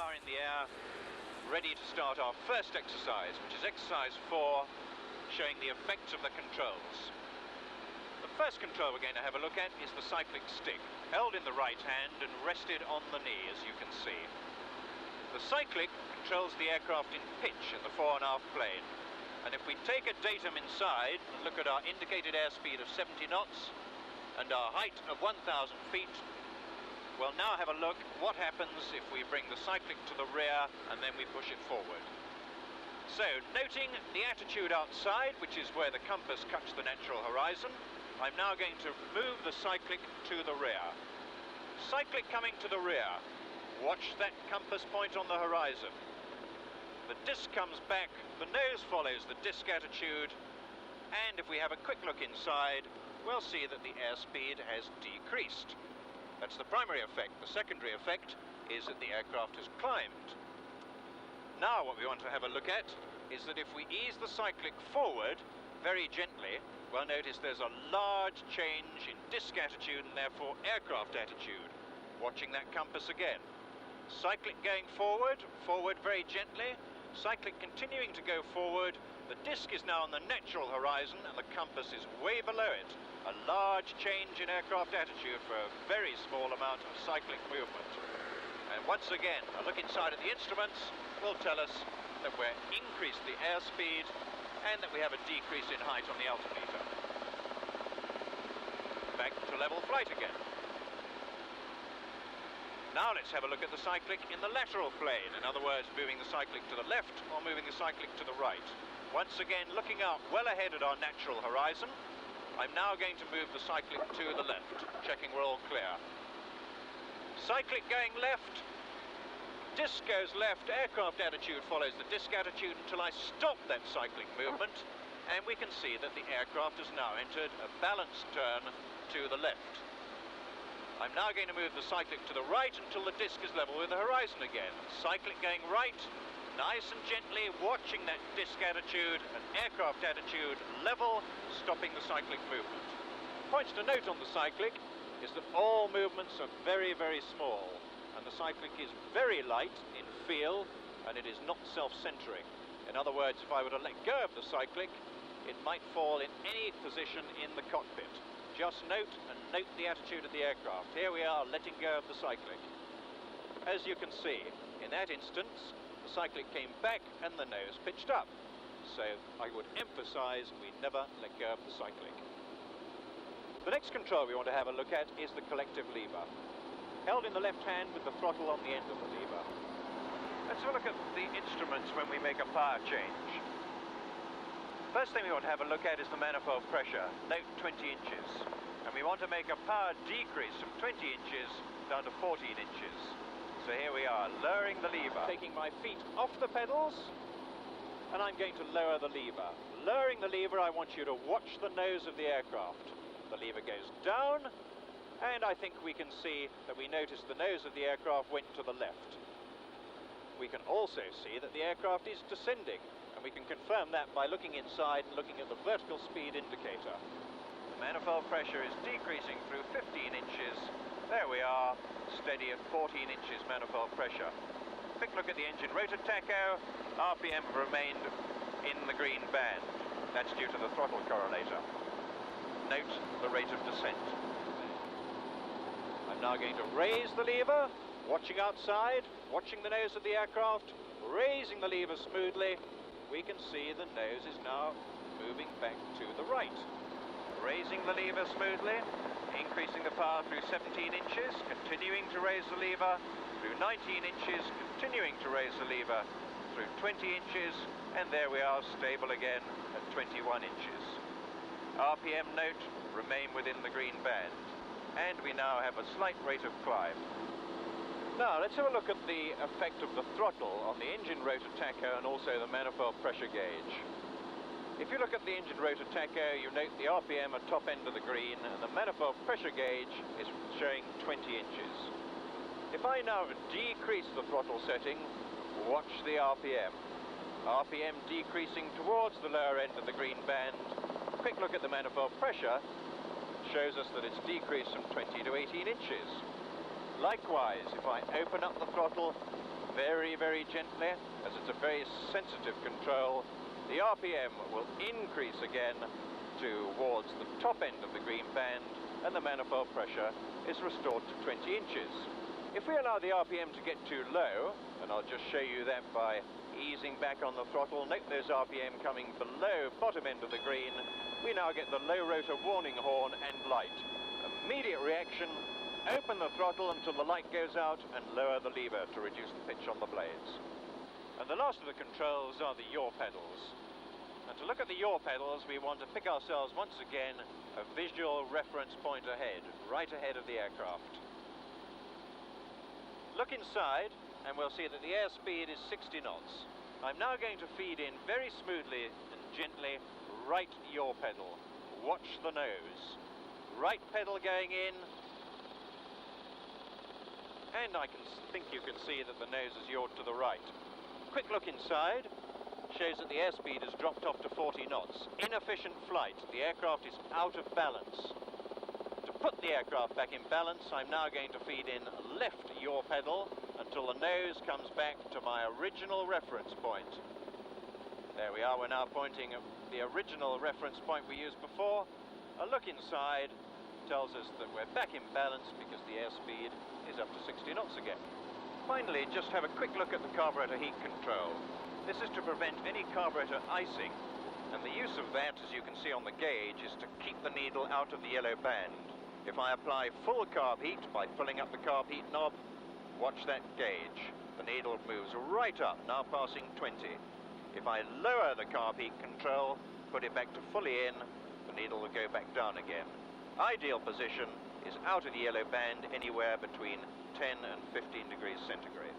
are in the air, ready to start our first exercise, which is exercise 4, showing the effects of the controls. The first control we're going to have a look at is the cyclic stick, held in the right hand and rested on the knee, as you can see. The cyclic controls the aircraft in pitch at the fore and aft plane, and if we take a datum inside and look at our indicated airspeed of 70 knots and our height of 1,000 feet, we'll now have a look what happens if we bring the cyclic to the rear and then we push it forward. So, noting the attitude outside, which is where the compass cuts the natural horizon, I'm now going to move the cyclic to the rear. Cyclic coming to the rear. Watch that compass point on the horizon. The disc comes back, the nose follows the disc attitude, and if we have a quick look inside, we'll see that the airspeed has decreased. That's the primary effect. The secondary effect is that the aircraft has climbed. Now what we want to have a look at is that if we ease the cyclic forward very gently, we'll notice there's a large change in disc attitude and therefore aircraft attitude. Watching that compass again. Cyclic going forward, forward very gently. Cyclic continuing to go forward. The disc is now on the natural horizon and the compass is way below it. A large change in aircraft attitude for a very small amount of cyclic movement. And once again, a look inside at the instruments will tell us that we're increased the airspeed and that we have a decrease in height on the altimeter. Back to level flight again. Now let's have a look at the cyclic in the lateral plane, in other words, moving the cyclic to the left or moving the cyclic to the right. Once again, looking out well ahead at our natural horizon, I'm now going to move the cyclic to the left, checking we're all clear. Cyclic going left, disc goes left, aircraft attitude follows the disc attitude until I stop that cyclic movement, and we can see that the aircraft has now entered a balanced turn to the left. I'm now going to move the cyclic to the right until the disc is level with the horizon again. Cyclic going right, nice and gently, watching that disc attitude and aircraft attitude level, stopping the cyclic movement. Points to note on the cyclic is that all movements are very, very small, and the cyclic is very light in feel, and it is not self-centering. In other words, if I were to let go of the cyclic, it might fall in any position in the cockpit. Just note the attitude of the aircraft. Here we are, letting go of the cyclic. As you can see, in that instance, the cyclic came back and the nose pitched up. So I would emphasize we never let go of the cyclic. The next control we want to have a look at is the collective lever, held in the left hand with the throttle on the end of the lever. Let's have a look at the instruments when we make a power change. First thing we want to have a look at is the manifold pressure, note 20 inches. And we want to make a power decrease from 20 inches down to 14 inches. So here we are, lowering the lever. Taking my feet off the pedals, and I'm going to lower the lever. Lowering the lever, I want you to watch the nose of the aircraft. The lever goes down, and I think we can see that we notice the nose of the aircraft went to the left. We can also see that the aircraft is descending, and we can confirm that by looking inside and looking at the vertical speed indicator. The manifold pressure is decreasing through 15 inches. There we are, steady at 14 inches manifold pressure. Quick look at the engine rotor tacho. RPM have remained in the green band. That's due to the throttle correlator. Note the rate of descent. I'm now going to raise the lever, watching outside, watching the nose of the aircraft, raising the lever smoothly. We can see the nose is now moving back to the right. Raising the lever smoothly, increasing the power through 17 inches, continuing to raise the lever through 19 inches, continuing to raise the lever through 20 inches, and there we are, stable again at 21 inches. RPM note, remain within the green band, and we now have a slight rate of climb. Now let's have a look at the effect of the throttle on the engine rotor tacho and also the manifold pressure gauge. If you look at the engine rotor tacho, you note the RPM at top end of the green and the manifold pressure gauge is showing 20 inches. If I now decrease the throttle setting, watch the RPM. RPM decreasing towards the lower end of the green band. Quick look at the manifold pressure shows us that it's decreased from 20 to 18 inches. Likewise, if I open up the throttle, very, very gently, as it's a very sensitive control, the RPM will increase again towards the top end of the green band, and the manifold pressure is restored to 20 inches. If we allow the RPM to get too low, and I'll just show you that by easing back on the throttle, note those RPM coming below bottom end of the green, we now get the low rotor warning horn and light. Immediate reaction, open the throttle until the light goes out and lower the lever to reduce the pitch on the blades. And the last of the controls are the yaw pedals. And to look at the yaw pedals, we want to pick ourselves once again a visual reference point ahead, right ahead of the aircraft. Look inside and we'll see that the airspeed is 60 knots. I'm now going to feed in very smoothly and gently right yaw pedal. Watch the nose. Right pedal going in, and I think you can see that the nose is yawed to the right. Quick look inside shows that the airspeed has dropped off to 40 knots. Inefficient flight. The aircraft is out of balance. To put the aircraft back in balance, I'm now going to feed in left yaw pedal until the nose comes back to my original reference point. There we are, we're now pointing at the original reference point we used before. A look inside tells us that we're back in balance because the airspeed is up to 60 knots again. Finally, just have a quick look at the carburetor heat control. This is to prevent any carburetor icing, and the use of that, as you can see on the gauge, is to keep the needle out of the yellow band. If I apply full carb heat by pulling up the carb heat knob, watch that gauge. The needle moves right up, now passing 20. If I lower the carb heat control, put it back to fully in, the needle will go back down again. Ideal position is out of the yellow band anywhere between 10 and 15 degrees centigrade.